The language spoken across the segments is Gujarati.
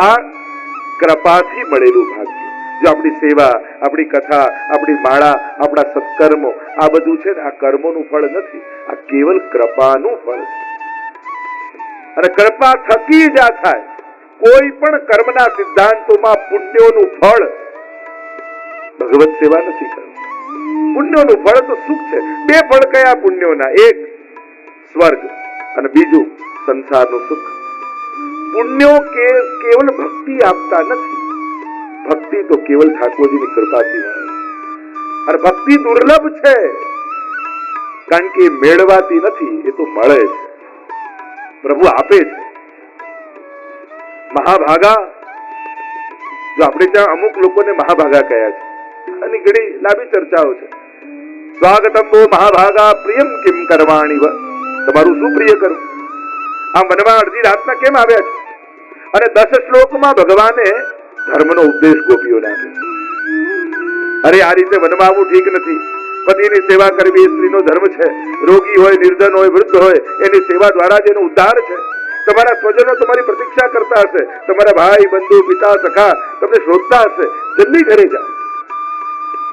આ કૃપાથી મળેલું ભાગ્ય. જો આપણી સેવા, આપણી કથા, આપણી માળા, આપણા સત્કર્મો આ બધું છે ને, આ કર્મોનું ફળ નથી, આ કેવલ કૃપાનું ફળ છે. અને કૃપા થકી જ આ થાય. કોઈ પણ કર્મના સિદ્ધાંતોમાં પુણ્યોનું ફળ ભગવત સેવા નથી કરવું. પુણ્યોનું ફળ તો સુખ છે. બે ફળ કયા પુણ્યોના? એક સ્વર્ગ અને બીજું સંસારનું સુખ. પુણ્યો કેવલ ભક્તિ આપતા નથી. ભક્તિ તો કેવલ ઠાકોરજીની કૃપાથી મળે. અને ભક્તિ દુર્લભ છે, કારણ કે મેળવાતી નથી, એ તો મળે છે, પ્રભુ આપે છે. મહાભાગા, જો આપણે ત્યાં અમુક લોકોને મહાભાગા કહ્યા છે, અને ઘણી લાંબી ચર્ચાઓ છે. સ્વાગતમ વો મહાભાગા પ્રિયમ કિમ કરવાણી વ, તમારું શું પ્રિય કરું? આ મનમાં અડધી રાતના કેમ આવ્યા છે? અને 10 શ્લોકમાં ભગવાને ધર્મનો ઉપદેશ ગોપીઓને આપ્યો. અરે આ રીતે વનમાં આવવું ઠીક નથી. પતિની સેવા કરવી એ સ્ત્રીનો ધર્મ છે. રોગી હોય, નિર્ધન હોય, વૃદ્ધ હોય, એની સેવા દ્વારા જ એનો ઉદ્ધાર છે. તમારા સ્વજનો તમારી પ્રતીક્ષા કરતા હશે, તમારા ભાઈ, બંધુ, પિતા, સખા તમને શોધતા હશે. જલ્દી ઘરે જાઓ.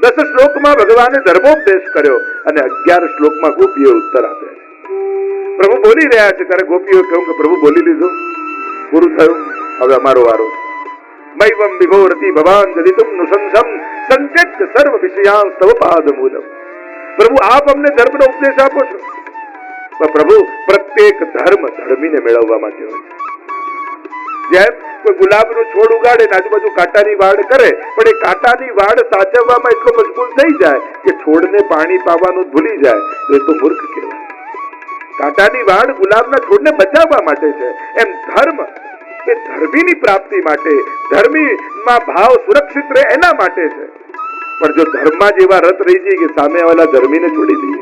10 શ્લોકમાં ભગવાને ધર્મોપદેશ કર્યો અને 11 શ્લોકમાં ગોપીઓ ઉત્તર આપ્યા છે. પ્રભુ બોલી રહ્યા છે ત્યારે ગોપીઓ કહ્યું કે પ્રભુ બોલી લીધું, પૂરું થયું, હવે અમારો વારો છે. મૈવમ વિભોરતિ ભવાન જલિતુમ નુશંસમ સંત્યક્ત સર્વ વિષયાં તવ પાદમૂલમ. પ્રભુ આપ અમને ધર્મનો ઉપદેશ આપો છો. પ્રભુ પ્રત્યેક ધર્મ ધર્મીને મેળવવા માટે હોય છે. જેમ કોઈ ગુલાબનો છોડ ઉગાડે ને આજુબાજુ કાંટાની વાડ કરે, પણ એ કાંટાની વાડ સાચવવામાં એટલો મજબૂર થઈ જાય કે છોડને પાણી પાવાનું ભૂલી જાય, તો એ તો મૂર્ખ કહેવાય. કાંટાની વાડ ગુલાબના છોડને બચાવવા માટે છે. એમ ધર્મ એ ધર્મીની પ્રાપ્તિ માટે, ધર્મીમાં ભાવ સુરક્ષિત રહે એના માટે છે. પણ જો ધર્મમાં જ એવા રત રહી જઈએ કે સામેવાળા ધર્મીને છોડી દઈએ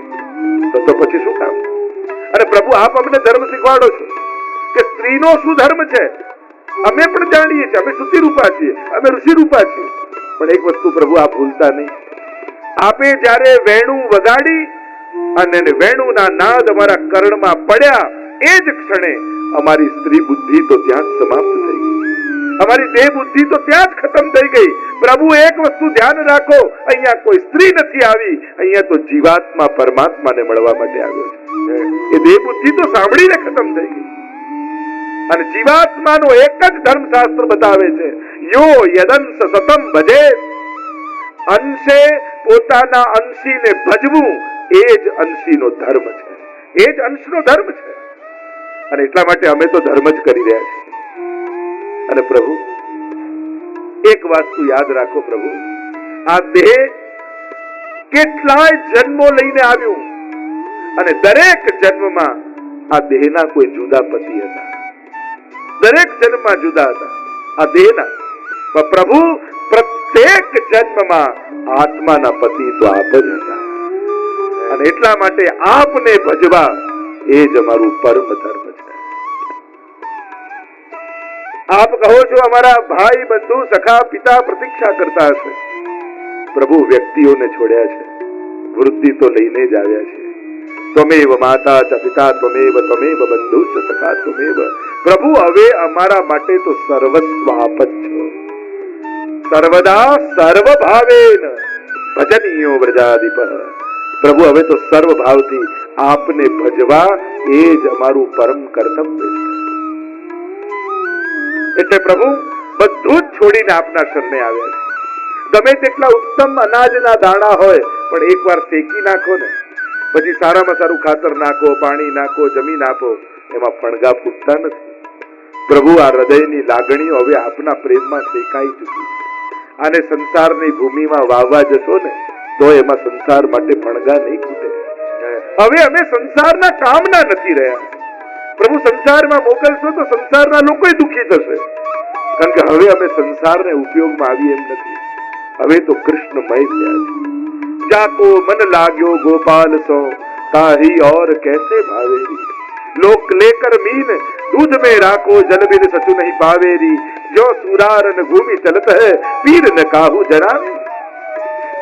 તો પછી શું કામ? અને પ્રભુ આપ અમને ધર્મ શીખવાડો છો કે સ્ત્રીનો શું ધર્મ છે અમે પણ જાણીએ છીએ. અમે સુતી રૂપા છીએ, અમે ઋષિ રૂપા છીએ. પણ એક વસ્તુ પ્રભુ આપ ભૂલતા નહીં. આપે જ્યારે વેણું વગાડી અને વેણુના નાદ અમારા કર્ણમાં પડ્યા, એ જ ક્ષણે અમારી સ્ત્રી બુદ્ધિ તો ત્યાં જ સમાપ્ત થઈ ગઈ, અમારી દેહ બુદ્ધિ તો ત્યાં જ ખતમ થઈ ગઈ. પ્રભુ એક વસ્તુ ધ્યાન રાખો, અહીંયા કોઈ સ્ત્રી નથી આવી, અહીંયા તો જીવાત્મા પરમાત્માને મળવા માટે આવ્યો છે. એ દેહ બુદ્ધિ તો સાંભળીને ખતમ થઈ ગઈ. અને જીવાત્માનો એક જ ધર્મશાસ્ત્ર બતાવે છે, યો યદંશ સતમ ભજે. અંશે પોતાના અંશીને ભજવું એ જ અંશીનો ધર્મ છે, એ જ અંશનો ધર્મ છે. અને એટલા માટે અમે તો ધર્મ જ કરી રહ્યા છીએ. અને પ્રભુ એક વાસ્તુ યાદ રાખો, પ્રભુ આ દેહ કેટલાય જન્મો લઈને આવ્યું અને દરેક જન્મમાં આ દેહના કોઈ જુદા પતિ હતા. દરેક જન્મમાં જુદા હતા આ દેહના. પણ પ્રભુ પ્રત્યેક જન્મમાં આત્માના પતિ તો આપ જ હતા. અને એટલા માટે આપને ભજવા એ જ અમારું પરમ ધર્મ છે. આપ કહો છો અમારા ભાઈ, બંધુ, સખા, પિતા પ્રતીક્ષા કરતા હશે. પ્રભુ વ્યક્તિઓને છોડ્યા છે, વૃદ્ધિ તો લઈને જ આવ્યા છે. ત્વમેવ માતા ચ પિતા ત્વમેવ ત્વમેવ બંધુ ચ સખા ત્વમેવ. પ્રભુ હવે અમારા માટે તો સર્વસ્વ આપ જ છો. સર્વદા સર્વ ભાવેન ભજનીયો વ્રજાધિપ. પ્રભુ હવે તો સર્વ ભાવથી આપને ભજવા એ જ અમારું પરમ કર્તવ્ય છે. એટલે પ્રભુ બધું જ છોડીને આપના શરણે આવ્યા છે. ગમે તેટલા ઉત્તમ અનાજના દાણા હોય, પણ એકવાર શેકી નાખો ને, પછી સારામાં સારું ખાતર નાખો, પાણી નાખો, જમીન આપો, એમાં ફણગા ફૂટતા નથી. પ્રભુ આ હૃદયની લાગણીઓ હવે આપના પ્રેમમાં શેકાઈ ચૂકી છે. આને સંસારની ભૂમિમાં વાવવા જશો ને તો એમાં સંસાર માટે ફણગા નહીં ફૂટે. હવે અમે સંસારના કામના નથી રહ્યા. પ્રભુ સંસારમાં મોકલશો તો સંસારના લોકો દુઃખી થશે, કારણ કે હવે અમે સંસારને ઉપયોગમાં આવી એમ નથી. હવે તો કૃષ્ણમય થયા છે. જાકો મન લાગ્યો ગોપાલ સો તાહી और कैसे भावेरी. लोक लेकर मीन दूध में राखो जल बिन सचु नहीं पावेरी. जो सुरारन भूमि चलत है पीर न काहू जरावे.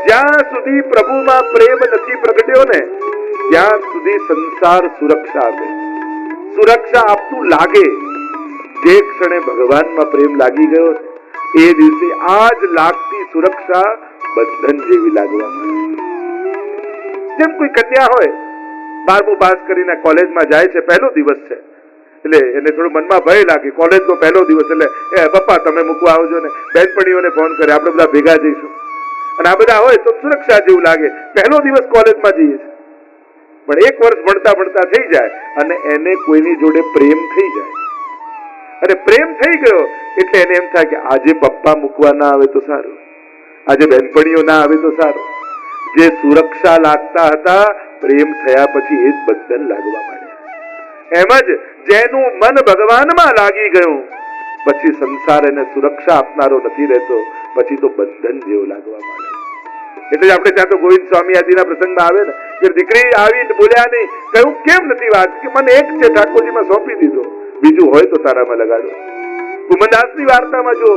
જ્યાં સુધી પ્રભુમાં પ્રેમ નથી પ્રગટ્યો ને ત્યાં સુધી સંસાર સુરક્ષા આપે, સુરક્ષા આપતું લાગે, જે ક્ષણે ભગવાનમાં પ્રેમ લાગી ગયો એ દિવસે આ જ લાગતી સુરક્ષા બંધન જેવી લાગવા માંડે. જેમ કોઈ કન્યા હોય 12મું પાસ કરીને કોલેજમાં જાય છે, પહેલો દિવસ છે એટલે એને થોડું મનમાં ભય લાગે, કોલેજનો પહેલો દિવસ એટલે પપ્પા તમે મૂકવા આવજો ને, બહેનપણીઓને ફોન કરે આપણે બધા ભેગા જઈશું, અને આ બધા હોય તો સુરક્ષા જેવું લાગે. પહેલો દિવસ કોલેજમાં જઈએ છીએ, પણ 1 વર્ષ ભણતા ભણતા થઈ જાય અને એને કોઈની જોડે પ્રેમ થઈ જાય, અને પ્રેમ થઈ ગયો એટલે એને એમ થાય કે આજે પપ્પા મૂકવા ના આવે તો સારું, આજે બહેનપણીઓ ના આવે તો સારું. જે સુરક્ષા લાગતા હતા પ્રેમ થયા પછી એ જ બંધન લાગવા માંડ્યા. એમ જ જેનું મન ભગવાનમાં લાગી ગયું પછી સંસાર એને સુરક્ષા આપનારો નથી રહેતો, પછી તો બંધન જેવું લાગવા માંડે. એટલે આપણે ત્યાં તો ગોવિંદ સ્વામી આદિના પ્રસંગમાં આવે ને કે દીકરી આવી બોલ્યા નહીં, કહ્યું કેમ નથી વાત, કે મને એક છે ઠાકોરજીમાં સોંપી દીધો, બીજું હોય તો તારામાં લગાડો. કુમનદાસની વાર્તામાં જો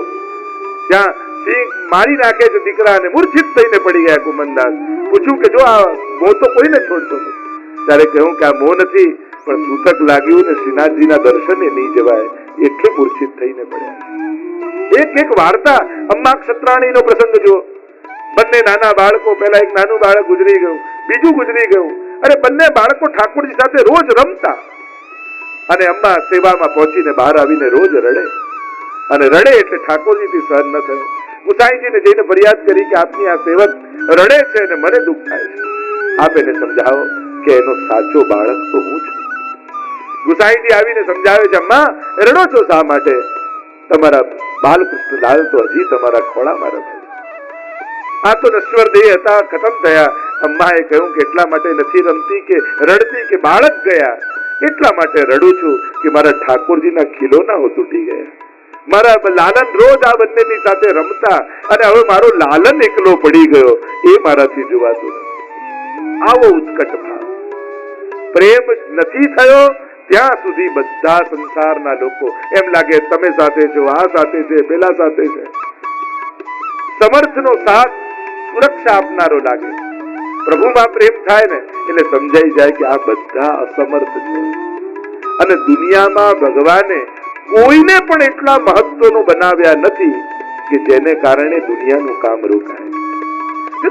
ત્યાં સિંહ મારી નાખે છે દીકરાને, મૂર્છિત થઈને પડી ગયા કુમનદાસ. પૂછ્યું કે જો આ મોં તો કોઈને છોડતો નથી, ત્યારે કહ્યું કે આ મોં નથી પણ સૂતક લાગ્યું ને શ્રીનાથજીના દર્શને નહીં જવાય એટલે મૂર્છિત થઈને પડ્યા. એક વાર્તા અમ્મા ક્ષત્રાણીનો પ્રસંગ જો, બંને નાના બાળકો, પહેલા એક નાનું બાળક ગુજરી ગયું, બીજું ગુજરી ગયું, અને બંને બાળકો ઠાકોરજી સાથે રોજ રમતા, અને અમ્મા સેવામાં પહોંચીને બહાર આવીને રોજ રડે, અને રડે એટલે ઠાકોરજીથી સહન ન થયું. ગુસાઈજીને જઈને ફરિયાદ કરી કે આપની આ સેવક રડે છે અને મને દુઃખ થાય છે, આપ એને સમજાવો કે એનો સાચો બાળક તો હું છું. ગુસાઈજી આવીને સમજાવે છે, અમ્મા રડો છો શા માટે, તમારા બાલકૃષ્ણલાલ તો હજી તમારા ખોળામાં રમે છે. આ તો નશ્વર દેહ હતા, ખતમ થયા. અમ્માએ કહ્યું કે એટલા માટે નથી રમતી કે રડતી કે બાળક ગયા, એટલા માટે રડું છું કે મારા ઠાકોરજીના ખીલોના તૂટી ગયા. મારા લાલન રોજ આ બંનેની સાથે રમતા, અને હવે મારો લાલન એકલો પડી ગયો, એ મારાથી જોવાતું નથી. આવો ઉત્કટ ભાવ. પ્રેમ નથી થયો ત્યાં સુધી બધા સંસારના લોકો એમ લાગે તમે સાથે છો, આ સાથે છે, પેલા સાથે છે. સમર્થનો સાથ સુરક્ષા આપનારો લાગે. પ્રભુમાં પ્રેમ થાય ને એટલે સમજાઈ જાય કે આ બધા અસમર્થ છે, અને દુનિયામાં ભગવાને કોઈને પણ એટલા મહત્વનો બનાવ્યા નથી કે જેને કારણે દુનિયાનું કામ રોકાય.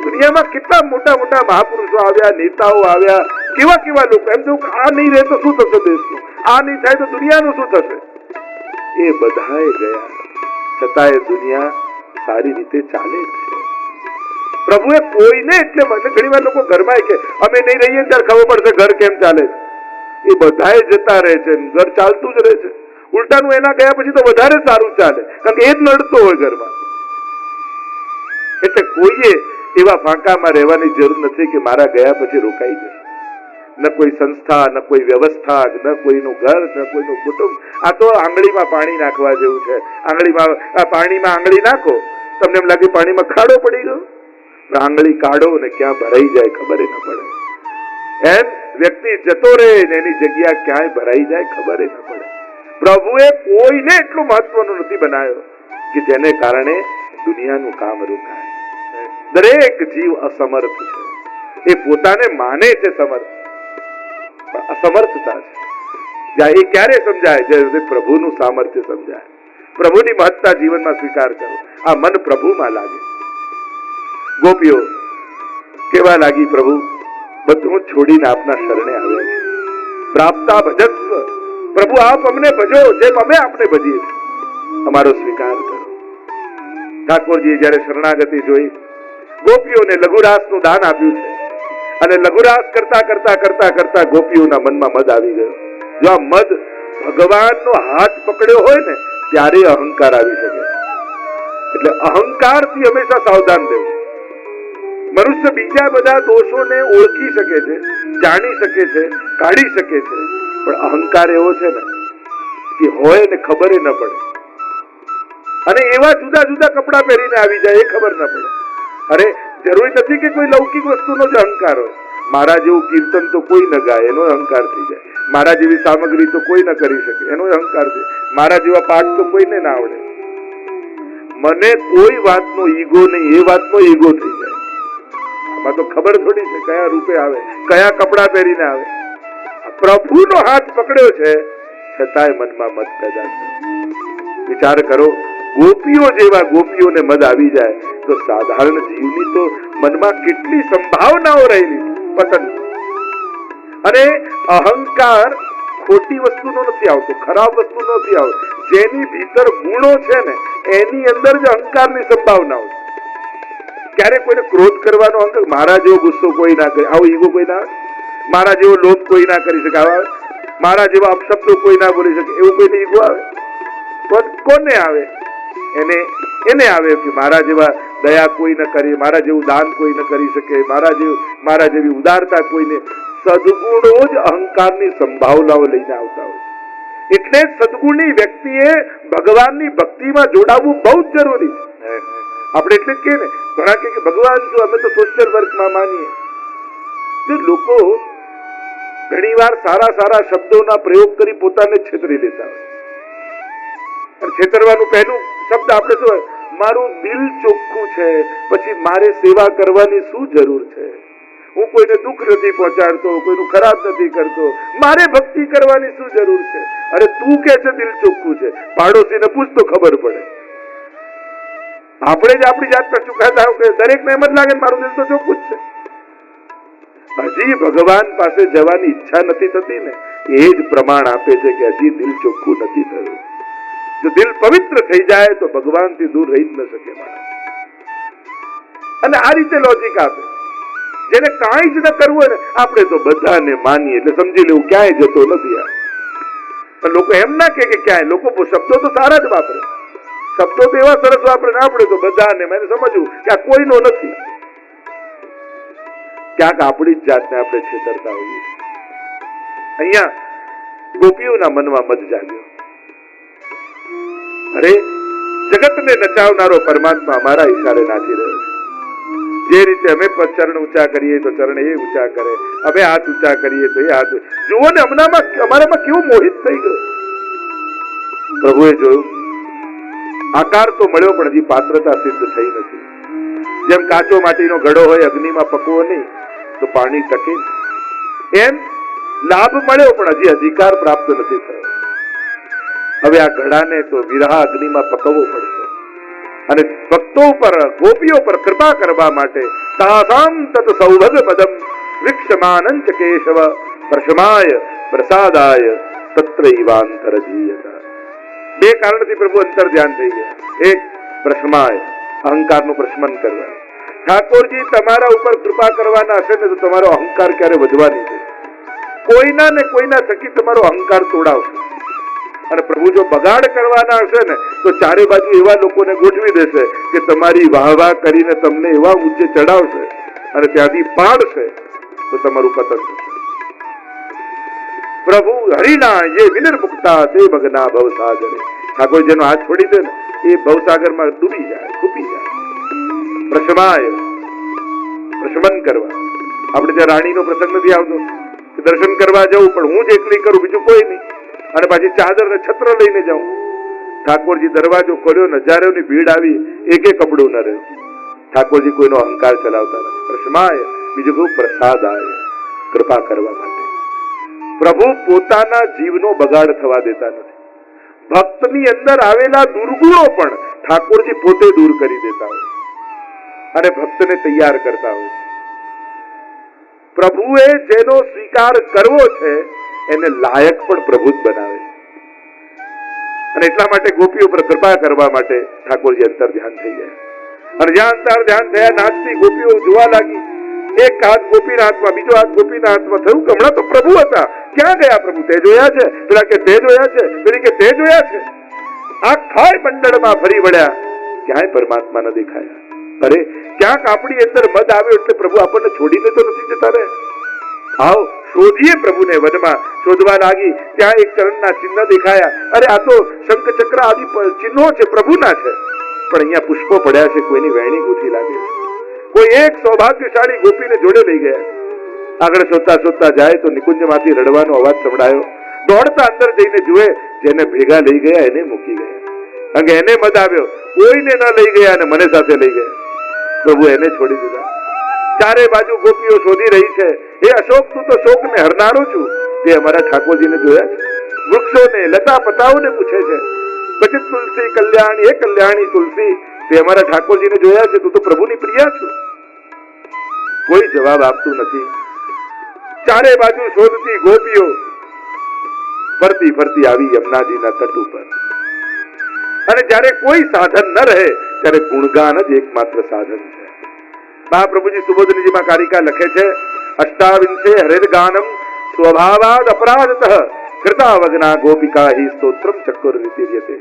દુનિયામાં કેટલા મોટા મોટા મહાપુરુષો આવ્યા, નેતાઓ આવ્યા, કેવા કેવા લોકો, એમ તો આ નહીં રહે તો શું થશે દેશનું, આ નહીં થાય તો દુનિયાનું શું થશે. એ બધાએ ગયા છતાંય દુનિયા સારી રીતે ચાલે છે. પ્રભુએ કોઈને એટલે ઘણી વાર લોકો ઘરમાં કે અમે નહીં રહીએ ત્યારે ખબર પડશે ઘર કેમ ચાલે છે. એ બધાએ જતા રહે છે, ઘર ચાલતું જ રહે છે. ઉલટાનું એના ગયા પછી તો વધારે સારું ચાલે, કારણ કે એ જ નડતો હોય ઘરમાં. એટલે કોઈએ એવા ફાંકામાં રહેવાની જરૂર નથી કે મારા ગયા પછી રોકાઈ જશે. ન કોઈ સંસ્થા, ન કોઈ વ્યવસ્થા, ન કોઈનું ઘર, ન કોઈનું કુટુંબ. આ તો આંગળીમાં પાણી નાખવા જેવું છે. પાણીમાં આંગળી નાખો, તમને એમ લાગે પાણીમાં ખાડો પડી ગયો, આંગળી કાઢો ને ક્યાં ભરાઈ જાય ખબર ન પડે. એમ વ્યક્તિ જતો રહે ને એની જગ્યા ક્યાંય ભરાઈ જાય ખબર ન પડે. પ્રભુએ કોઈને એટલું મહત્વનું નથી બનાવ્યો કે જેને કારણે દુનિયાનું કામ રોકાય. દરેક જીવ અસમર્થ છે. એ પોતાને માને છે સમર્થ, પણ અસમર્થતા છે. જ્યાં એ ક્યારે સમજાય, જ્યારે પ્રભુનું સામર્થ્ય સમજાય, પ્રભુની મહત્તા જીવનમાં સ્વીકાર કરો. આ મન પ્રભુમાં લાગે. ગોપીઓ કેવા લાગી, પ્રભુ બધું છોડીને આપના શરણે આવ્યા છે. પ્રાપ્તા ભજસ્વ, પ્રભુ આપ અમને ભજો જેમ અમે આપને ભજીએ છીએ, અમારો સ્વીકાર કરો. ઠાકોરજીએ જયારે શરણાગતિ જોઈ, ગોપીઓને લઘુરાસનું દાન આપ્યું છે, અને લઘુરાસ કરતા કરતા કરતા કરતા ગોપીઓના મનમાં મદ આવી ગયો. જો આ મદ ભગવાનનો હાથ પકડ્યો હોય ને ત્યારે અહંકાર આવી શકે. એટલે અહંકારથી હંમેશા સાવધાન રહેવું. મનુષ્ય બીજા બધા દોષોને ઓળખી શકે છે, જાણી શકે છે, કાઢી શકે છે, પણ અહંકાર એવો છે ને કે હોય ને ખબર ન પડે, અને એવા જુદા જુદા કપડા પહેરીને આવી જાય એ ખબર ન પડે. અરે જરૂરી નથી કે કોઈ લૌકિક વસ્તુનો જ અહંકાર હોય. મારા જેવું કીર્તન તો કોઈ ન ગાય, એનો અહંકાર થઈ જાય. મારા જેવી સામગ્રી તો કોઈ ન કરી શકે, એનો અહંકાર છે. મારા જેવા પાઠ તો કોઈને ના આવડે. મને કોઈ વાતનો ઈગો નહીં, એ વાતનો ઈગો થઈ જાય. આમાં તો ખબર થોડી છે કયા રૂપે આવે, કયા કપડા પહેરીને આવે. પ્રભુનો હાથ પકડ્યો છે છતાંય મનમાં મત પેદા થયો. વિચાર કરો, ગોપીઓ જેવા ગોપીઓને મદ આવી જાય તો સાધારણ જીવની તો મનમાં કેટલી સંભાવનાઓ રહેલી પતન. અને અહંકાર ખોટી વસ્તુનો નથી આવતો, ખરાબ વસ્તુ નથી આવતો. જેની ભીતર ગુણો છે ને એની અંદર જ અહંકારની સંભાવનાઓ છે. ક્યારે કોઈને ક્રોધ કરવાનો અહંકાર, મારા જેવો ગુસ્સો કોઈ ના કરે, આવો ઈગો કોઈ ના આવે. મારા જેવો લોભ કોઈ ના કરી શકે, આવા મારા જેવા અપશબ્દો કોઈ ના બોલી શકે, એવું કોઈને ઈગો આવે? કોને આવે? એને આવે કે મારા જેવા દયા કોઈ ન કરી, મારા જેવું દાન કોઈ ન કરી શકે, મારા જેવી ઉદારતા કોઈને. સદગુણો જ અહંકારની સંભાવનાઓ લઈને આવતા હોય. એટલે સદગુણની વ્યક્તિએ ભગવાનની ભક્તિમાં જોડાવવું બહુ જ જરૂરી છે. આપણે એટલે જ કહીએ ને, ઘણા કે ભગવાન જો અમે તો સોશિયલ વર્કમાં માનીએ. લોકો ઘણી વાર સારા સારા શબ્દોના પ્રયોગ કરી પોતાને છેતરી લેતા હોય. અને છેતરવાનું પહેલું શબ્દ આપણે શું, મારું દિલ ચોખ્ખું છે, પછી મારે સેવા કરવાની શું જરૂર છે? હું કોઈને દુઃખ નથી પહોંચાડતો, કોઈનું ખરાબ નથી કરતો, મારે ભક્તિ કરવાની શું જરૂર છે? અરે તું કે છે દિલ ચોખ્ખું છે, પાડોશીને પૂછ તો ખબર પડે. આપણે જ આપણી જાત પર ચુકાતા કે દરેકને એમ જ લાગે મારું દિલ તો ચોખ્ખું જ છે. હજી ભગવાન પાસે જવાની ઈચ્છા નથી થતી ને, એ જ પ્રમાણ આપે છે કે હજી દિલ ચોખ્ખું નથી થયું. જો દિલ પવિત્ર થઈ જાય તો ભગવાનથી દૂર રહી જ ન શકે માણસ. અને આ રીતે લોજિક આપે. જેને કાંઈ જ ન કરવું હોય ને, આપણે તો બધાને માનીએ એટલે સમજી લેવું ક્યાંય જતો નથી. પણ લોકો એમ ના કે ક્યાંય, લોકો શબ્દો તો સારા જ વાપરે, શબ્દો તો એવા સરસ વાપરે ને આપણે તો બધાને મને સમજવું કે આ કોઈનો નથી. ક્યાંક આપણી જ જાતને આપણે છેતરતા હોઈએ. અહીંયા ગોપીઓના મનમાં મત જાગ્યો. અરે જગતને નચાવનારો પરમાત્મા અમારા ઈશારે નાચી રહ્યો છે. જે રીતે અમે ચરણ ઊંચા કરીએ તો ચરણ એ ઊંચા કરે, અમે હાથ ઊંચા કરીએ તો એ હાથ. જુઓ ને અમારામાં કેવું મોહિત થઈ ગયો. પ્રભુએ જોયું, આકાર તો મળ્યો પણ હજી પાત્રતા સિદ્ધ થઈ નથી. જેમ કાચો માટીનો ઘડો હોય, અગ્નિમાં પકવો નહીં તો પાણી ટકે, એમ લાભ મળ્યો પણ હજી અધિકાર પ્રાપ્ત નથી થયો. હવે આ ઘડાને તો વિરહા અગ્નિમાં પકવવો પડશે. અને ભક્તો પર, ગોપીઓ પર કૃપા કરવા માટે તાસામ તત સૌભગ પદમ વૃક્ષમાનંચ કેશવ પ્રશમાય પ્રસાદાય તત્રૈવાંતરજીયતા. બે કારણથી પ્રભુ અંતર ધ્યાન થઈ ગયા. એક, પ્રશમાય, અહંકારનું પ્રશમન કરવા. ઠાકોરજી તમારા ઉપર કૃપા કરવાના હશે ને તો તમારો અહંકાર ક્યારે વધવાની છે. કોઈના ને કોઈના થકી તમારો અહંકાર તોડાવશે. અને પ્રભુ જો બગાડ કરવાના હશે ને તો ચારે બાજુ એવા લોકોને ગોઠવી દેશે કે તમારી વાહવાહ કરીને તમને એવા ઊંચે ચડાવશે અને ત્યાંથી પાડશે તો તમારું પતન થશે. પ્રભુ હરિના જે વિનિર્મુક્તા તે ભગના ભવસાગરે. ઠાકોર જેનો હાથ છોડી દે ને એ ભવસાગરમાં ડૂબી જાય, ખૂપી જાય. પ્રશમાય, પ્રશમન કરવા. આપણે ત્યાં રાણીનો પ્રસંગ નથી આવતો કે દર્શન કરવા જવું પણ હું જ એકલી કરું, બીજું કોઈ નહીં, અને પાછી ચાદર ને છત્ર લઈને જાઉં. ઠાકોરજી દરવાજો ખોલ્યો, નજારોની ભીડ આવી, એકે કપડું ન રહ્યું. ઠાકોરજી કોઈનો અહંકાર ચલાવતા નથી. પ્રશમાય, બીજું કહું પ્રસાદાય, કૃપા કરવા માટે. પ્રભુ પોતાના જીવનો બગાડ થવા દેતા નથી. ભક્તની અંદર આવેલા દુર્ગુણો પણ ઠાકોરજી પોતે દૂર કરી દેતા હોય અને ભક્તને તૈયાર કરતા હોય. પ્રભુએ જેનો સ્વીકાર કરવો છે એને લાયક પણ પ્રભુ જ બનાવે. અને એટલા માટે ગોપીઓ પર કૃપા કરવા માટે ઠાકોરજી અંતર ધ્યાન થઈ ગયા. અને જ્યાં અંતર ધ્યાન થયા, નાચતી ગોપીઓ જોવા લાગી. એક હાથ ગોપીના હાથમાં, બીજો હાથ ગોપીના હાથમાં. થયું કે હમણાં તો પ્રભુ હતા, ક્યાં ગયા પ્રભુ? તે જોયા છે, પેલા કે તે જોયા છે, પેલી કે તે જોયા છે. આખા મંડળમાં ફરી વળ્યા, ક્યાંય પરમાત્મા ન દેખાયા. અરે ક્યાંક આપણી અંદર મદ આવ્યો એટલે પ્રભુ આપણને છોડીને તો નથી જતા રહે. આવો શોધીએ પ્રભુને. વનમાં શોધવા લાગી, ત્યાં એક ચરણના ચિહ્ન દેખાયા. અરે આ તો શંખ ચક્ર આદિ ચિહ્નો છે, પ્રભુના છે. પણ અહીંયા પુષ્પો પડ્યા છે, કોઈની વેણી ગૂંથી લાગે છે. કોઈ એક સૌભાગ્યશાળી ગોપીને જોડે લઈ ગયા. આગળ શોધતા શોધતા જાય તો નિકુંજમાંથી રડવાનો અવાજ સંભળાયો. દોડતા અંદર જઈને જુએ, જેને ભેગા લઈ ગયા એને મૂકી ગયા. કારણ કે એને મદ આવ્યો, કોઈને ન લઈ ગયા અને મને સાથે લઈ ગયા. પ્રભુ એને છોડી દીધા. ચારે બાજુ ગોપીઓ શોધી રહી છે. એ અશોક, તું તો શોકને હરનારો છું. તે અમારા ઠાકોરજીને જોયા છે. વૃક્ષોને, લતા પતાઓને પૂછે છે. પછી તુલસી કલ્યાણી, એ કલ્યાણી તુલસી, તે અમારા ઠાકોરજીને જોયા છે, તું તો પ્રભુની પ્રિયા છો. કોઈ જવાબ આપતું નથી. ચારે બાજુ શોધતી ગોપીઓ ફરતી ફરતી આવી યમુનાજીના તટ ઉપર. અને જ્યારે કોઈ સાધન ન રહે ત્યારે ગુણગાન જ એકમાત્ર સાધન છે. મહાપ્રભુજી સુબોધનીજીમાં કારિકા લખે છે, અષ્ટાવિંશે હરેર્ગાનમ સ્વભાવાદ અપરાધતઃ કૃતાવજ્ઞા ગોપિકા હિ સ્તોત્રમ ચક્કુર્વિતીર્યતે.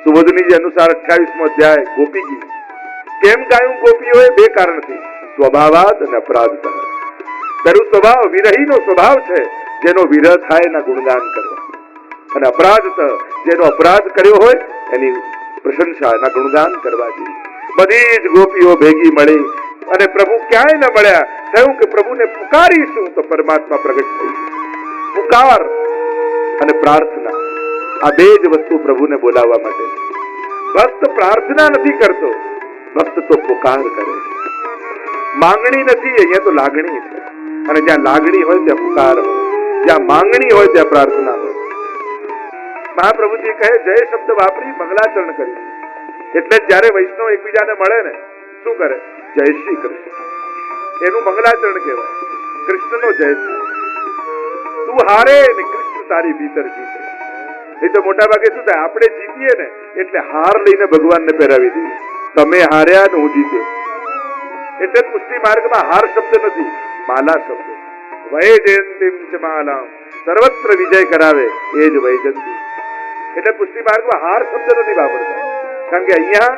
સુબોધનીજી અનુસાર 28મો અધ્યાય ગોપી ગીત. કેમ ગાયું ગોપીઓએ? બે કારણથી, સ્વભાવાદ અને અપરાધતઃ. તેનું સ્વભાવ વિરહીનો સ્વભાવ છે, જેનો વિરહ થાય એના ગુણગાન કરવા, અને અપરાધતઃ જેનો અપરાધ કર્યો હોય એની પ્રશંસા, એના ગુણગાન કરવા જોઈએ. બધી જ ગોપીઓ ભેગી મળી અને પ્રભુ ક્યાંય ન મળ્યા. થયું કે પ્રભુને પુકારીશું તો પરમાત્મા પ્રગટ થઈ. પુકાર અને પ્રાર્થના, આ બે જ વસ્તુ પ્રભુને બોલાવવા માટે. ભક્ત પ્રાર્થના નથી કરતો, ભક્ત તો પુકાર કરે છે. માંગણી નથી, અહીંયા તો લાગણી છે. અને જ્યાં લાગણી હોય ત્યાં પુકાર હોય, જ્યાં માંગણી હોય ત્યાં પ્રાર્થના હોય. મહાપ્રભુજી કહે, જય શબ્દ વાપરી મંગલાચરણ કરી. એટલે જયારે વૈષ્ણવ એકબીજાને મળે ને, શું કરે? જય શ્રી કૃષ્ણ, એનું મંગલાચરણ કહેવાય. કૃષ્ણનો જય શ્રી. તું હારે ને કૃષ્ણ તારી ભીતર જીતે. એ તો મોટા ભાગે શું થાય, આપણે જીતીએ ને એટલે હાર લઈને ભગવાનને પહેરાવી દઈએ. તમે હાર્યા ને હું જીતે. એટલે પુષ્ટિ માર્ગમાં હાર શબ્દ નથી, માલા શબ્દ. વૈજયંતીમ ચ માલામ, સર્વત્ર વિજય કરાવે એ જ વૈજયંતી. એટલે પુષ્ટિ માર્ગમાં હાર શબ્દ નથી વાપરતા, કારણ કે અહીંયા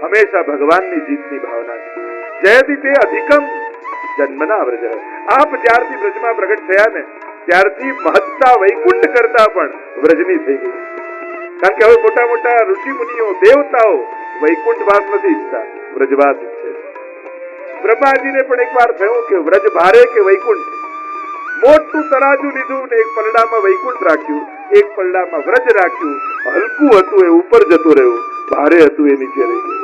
હંમેશા ભગવાનની જીતની ભાવના છે. જયતિ તે અધિકમ જન્મના વ્રજ. આપ જ્યારથી વ્રજમાં પ્રગટ થયા ને ત્યારથી મહત્તા વૈકુંઠ કરતા પણ વ્રજની થઈ ગઈ. કારણ કે હવે મોટા મોટા ઋષિ મુનિઓ, દેવતાઓ વૈકુંઠ વાસ નથી ઈચ્છતા, વ્રજવાસ ઈચ્છે છે. બ્રહ્માજીને પણ એકવાર થયું કે વ્રજ ભારે કે વૈકુંઠ. મોટું તરાજુ લીધું ને એક પલડામાં વૈકુંઠ રાખ્યું, એક પલડામાં વ્રજ રાખ્યું. હલકું હતું એ ઉપર જતું રહ્યું, ભારે હતું એ નીચે રહી ગયું.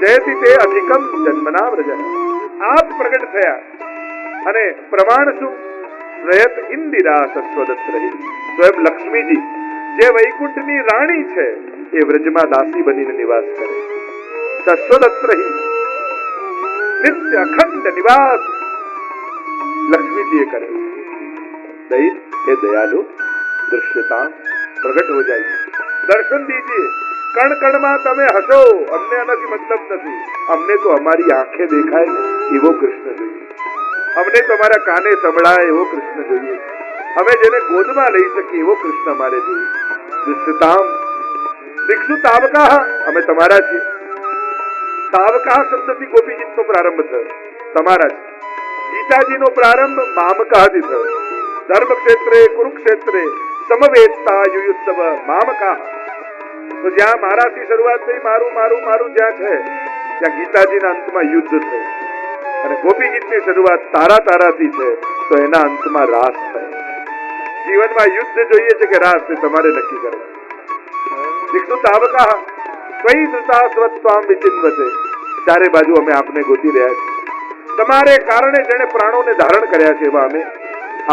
જયતિ તે અધિકમ જન્મના વ્રજ. આપ પ્રગટ થયા અને પ્રમાણ શું? શ્રેયત ઇન્દિરા સસ્વદત્ત રહી. સ્વયં લક્ષ્મીજી જે વૈકુંઠની રાણી છે એ વ્રજમાં દાસી બનીને નિવાસ કરે. સસ્વદત્ત રહી, નિત્ય અખંડ નિવાસ લક્ષ્મીજી કરે. દૈત એ દયાલુ દૃશ્યતા પ્રગટ હો જાય. દર્શન દીજીએ, કણ કણમાં તમે હસો. અમને આનાથી મતલબ નથી, અમને તો અમારી આંખે દેખાય ને એવો કૃષ્ણ જોઈએ. અમને તો અમારા કાને સંભળાય એવો કૃષ્ણ જોઈએ. અમે જેને ગોદમાં લઈ શકીએ એવો કૃષ્ણ અમારે જોઈએ. દૃશ્યતામ દીક્ષુ તાવકા, અમે તમારા છીએ. તાવકા શબ્દથી ગોપી ગીતનો પ્રારંભ થયો, તમારા છે. ગીતાજીનો પ્રારંભ મામકાથી થયો. ધર્મક્ષેત્રે કુરુક્ષેત્રે સમવેતતા યુયુત્સવ મામકા. તો જ્યાં મારાથી શરૂઆત થઈ, મારું મારું મારું જ્યાં છે ત્યાં ગીતાજીના અંતમાં યુદ્ધ થયું. અને ગોપી ગીતની શરૂઆત તારા તારાથી છે તો એના અંતમાં રાસ થાય. જીવનમાં યુદ્ધ જોઈએ છે કે રાસ, તે તમારે નક્કી કરવા. દીક્ષુ તાવકા કઈ ધૃતા સ્વત્વામ વિચિન્વતે. ચારે બાજુ અમે આપને ગોતી રહ્યા છીએ. તમારે કારણે જેને પ્રાણોને ધારણ કર્યા છે એવા અમે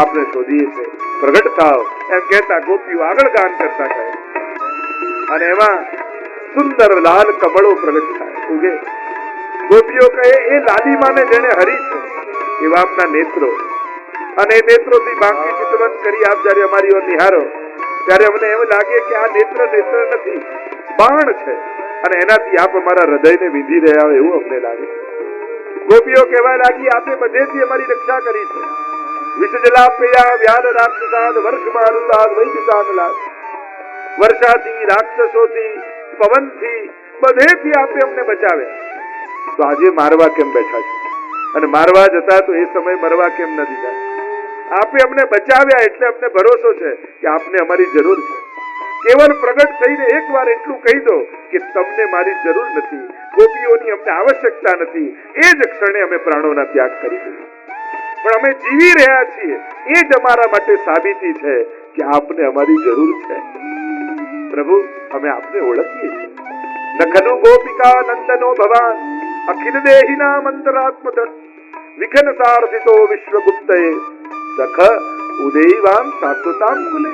આપને શોધીએ છીએ. પ્રગટ થાવ એમ કહેતા ગોપીઓ આગળ ગાન કરતા કહે. અને એમાં સુંદર લાલ કમળો પ્રગટ થાય ઉગે. ગોપીઓ કહે, એ લાલીમાને જેને હરી છે એવા આપના નેત્રો. અને એ નેત્રોથી બાકી ચિતવન કરી આપ જયારે અમારી ઓર નિહારો ત્યારે અમને એમ લાગે કે આ નેત્ર નેત્ર નથી, બાણ છે. અને એનાથી આપ અમારા હૃદયને વિંધી રહ્યા હોય એવું અમને લાગે. ગોપીઓ કહેવા લાગી, આપે બધેથી અમારી રક્ષા કરી છે. વિષજલાપયા વ્યાન રાક્ષસાદ વર્ષ મારુતાદ વૈદિતાન લાગ. વર્ષાથી, રાક્ષસોથી, પવનથી, બધેથી આપે અમને બચાવ્યા. તો આજે મારવા કેમ બેઠા છે? અને મારવા જતા તો એ સમય મરવા કેમ ન દીધા? આપે અમને બચાવ્યા એટલે અમને ભરોસો છે કે આપને અમારી જરૂર છે. કેવલ પ્રગટ થઈને એકવાર એટલું કહી દો કે તમને મારી જરૂર નથી, ગોપીઓની અમને આવશ્યકતા નથી. એ જ ક્ષણે અમે પ્રાણોના ત્યાગ કરી દીધો. પણ અમે જીવી રહ્યા છીએ એ જ અમારા માટે સાબિતી છે કે આપને અમારી જરૂર છે. પ્રભુ, અમે આપને ઓળખીએ છીએ. નખનુ ગોપિકા નંદનો ભવાન અખિલ દેહિના મંતરાત્મત વિઘન સારથિતો વિશ્વગુપ્તયે સખ ઉદયવામ શાશ્વતામ કુલે.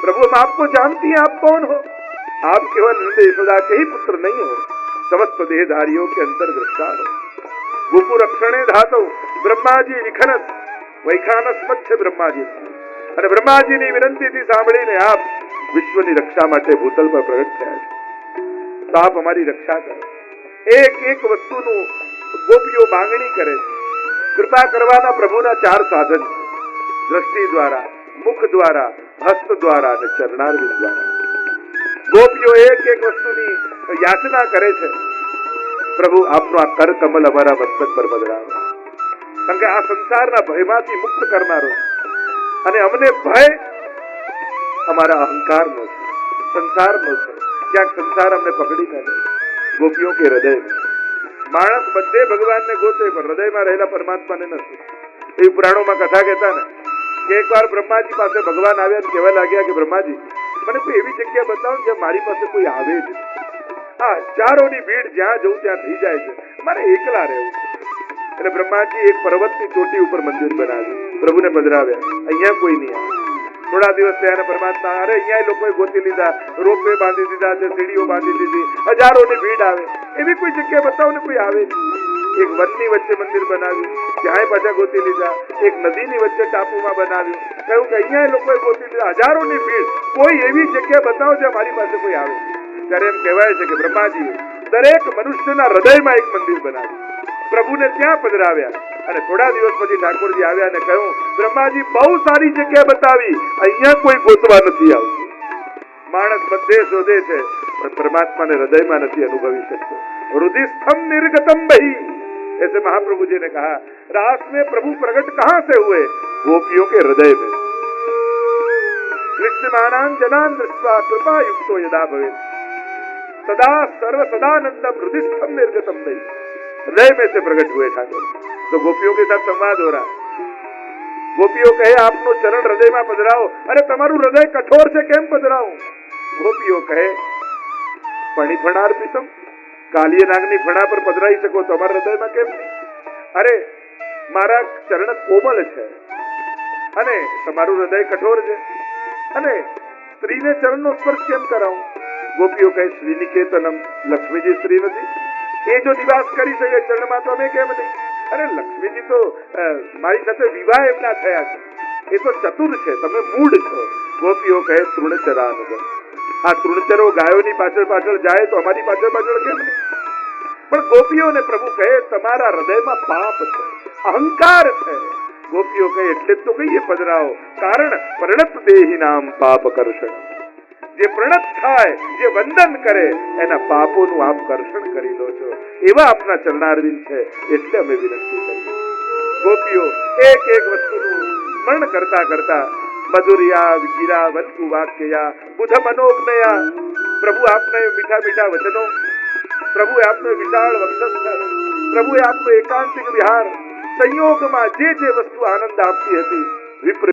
प्रभु हम आपको जानती हैं, आप कौन हो? आप केवल नंद यशोदा के ही पुत्र नहीं हो, समस्त देहधारियों के अंतर्दृष्टा हो। गोपु रक्षणे धातो બ્રહ્માજી વિખનસ વૈખાનસ મચ્છ બ્રહ્માજી, અને બ્રહ્માજીની વિનંતીથી સાંભળીને આપ વિશ્વની રક્ષા માટે ભૂતલ પર પ્રગટ થયા છો. તો આપ અમારી રક્ષા કરો. એક એક વસ્તુનું ગોપીઓ માંગણી કરે છે. કૃપા કરવાના પ્રભુના 4 સાધન છે: દ્રષ્ટિ દ્વારા, મુખ દ્વારા, હસ્ત દ્વારા અને ચરણારવિંદ દ્વારા. ગોપીઓ એક એક વસ્તુની યાચના કરે છે. પ્રભુ આપનો આ કર કમલ અમારા મસ્તક પર પધરાવો, કારણ કે આ સંસારના ભયમાંથી મુક્ત કરનારો અને અમને ભય અમારા અહંકારનો છે, સંસારનો છે. ક્યાંક સંસાર અમને પકડી ન લે. ગોપીઓ કે હૃદય, માણસ બધે ભગવાનને ગોતે પણ હૃદયમાં રહેલા પરમાત્માને નથી. એ પુરાણોમાં કથા કહેતા ને કે એકવાર બ્રહ્માજી પાસે ભગવાન આવ્યા અને કહેવા લાગ્યા કે બ્રહ્માજી, મને કોઈ એવી જગ્યા બતાવો જ્યાં મારી પાસે કોઈ આવે જ. આ હજારોની ભીડ જ્યાં જવું ત્યાં થઈ જાય છે, મારે એકલા રહેવું. એટલે બ્રહ્માજી એક પર્વતની ચોટી ઉપર મંદિર બનાવ્યું, પ્રભુને પધરાવ્યા. અહીંયા કોઈ નહીં આવે. થોડા દિવસ થયા પરમાત્મા, અરે અહીંયા લોકોએ ગોતી લીધા, રોપવે બાંધી દીધા છે, સીડીઓ બાંધી દીધી, હજારોની ભીડ આવે, એવી કોઈ જગ્યા બતાવો ને કોઈ આવે. એક વનની વચ્ચે મંદિર બનાવ્યું, ત્યાંય પાછા ગોતી લીધા. એક નદીની વચ્ચે ટાપુમાં બનાવ્યું, કહ્યું કે અહીંયા લોકોએ ગોતી લીધા, હજારોની ભીડ, કોઈ એવી જગ્યા બતાવો જ્યાં મારી પાસે કોઈ આવે. ત્યારે એમ કહેવાય છે કે બ્રહ્માજીએ દરેક મનુષ્યના હૃદયમાં એક મંદિર બનાવ્યું, પ્રભુને ત્યાં પધરાવ્યા. અને થોડા દિવસ પછી ઠાકોરજી આવ્યા અને કહ્યું, બ્રહ્માજી બહુ સારી જગ્યા બતાવી, અહીંયા કોઈ ગોતવા નથી આવતું. માણસ બધે શોધે છે પણ પરમાત્માને હૃદયમાં નથી અનુભવી શકતો. હૃદયસ્થમ નિર્ગતમ બહી, ऐसे महाप्रभु जी ने कहा, रास में प्रभु प्रकट कहां से हुए? गोपियों के हृदय में. कृष्णमानान जनान दृष्ट्वा कृपा युक्तो यदा भवेत् सदा सर्व सदानंदम हृदयस्थम निर्गतम नहीं. हृदय में से प्रकट हुए ठाकुर. तो गोपियों के साथ संवाद हो रहा. ગોપીઓ કહે, આપનો ચરણ હૃદયમાં પધરાવો. અરે તમારું હૃદય કઠોર છે, કેમ પધરાવું? ગોપીઓ કહે, પણી ફણાર પીતમ, કાલિય નાગની ફણા પર પધરાઈ શકો તો અમારા હૃદયમાં કેમ નહીં? અરે મારા ચરણ કોમલ છે અને તમારું હૃદય કઠોર છે, અને સ્ત્રીને ચરણનો સ્પર્શ કેમ કરાવું? ગોપીઓ કહે, શ્રી નિકેતનમ, લક્ષ્મીજી સ્ત્રી નથી? એ જો નિવાસ કરી શકે ચરણમાં તો અમે કેમ નહીં? અરે લક્ષ્મીજી તો મારી સાથે વિવાહ એમના થયા છે, એ તો ચતુર છે, તમે મૂઢ છો. ગોપીઓ કહે, તૃણચરા અનુગમ. આ તૃણચરો ગાયોની પાછળ પાછળ જાય તો અમારી પાછળ પાછળ કેમ નહીં? પણ ગોપીઓને પ્રભુ કહે, તમારા હૃદયમાં પાપ છે, અહંકાર છે. ગોપીઓ કહે, એટલે તો કહીએ પધરાવો, કારણ પ્રણત દેહી નામ પાપ કર્ષણ. જે પ્રણત થાય, જે વંદન કરે, એના પાપોનું આપ કર્ષણ કરી લો છો. એવા આપના ચરણારવિંદ છે, એટલે અમે વિનંતી કરીએ. ગોપીઓ એક એક વસ્તુનું સ્મરણ કરતા કરતા મધુરિયા વિગીરા વલ્કુ વાક્યયા બુધ મનોજ્ઞયા, પ્રભુ આપને મીઠા મીઠા વચનો, પ્રભુએ આપનો વિશાળ વક્ષસ્થળ, પ્રભુએ આપનો એકાંતિક વિહાર, સંયોગમાં જે જે વસ્તુ આનંદ આપતી હતી, વિપરીત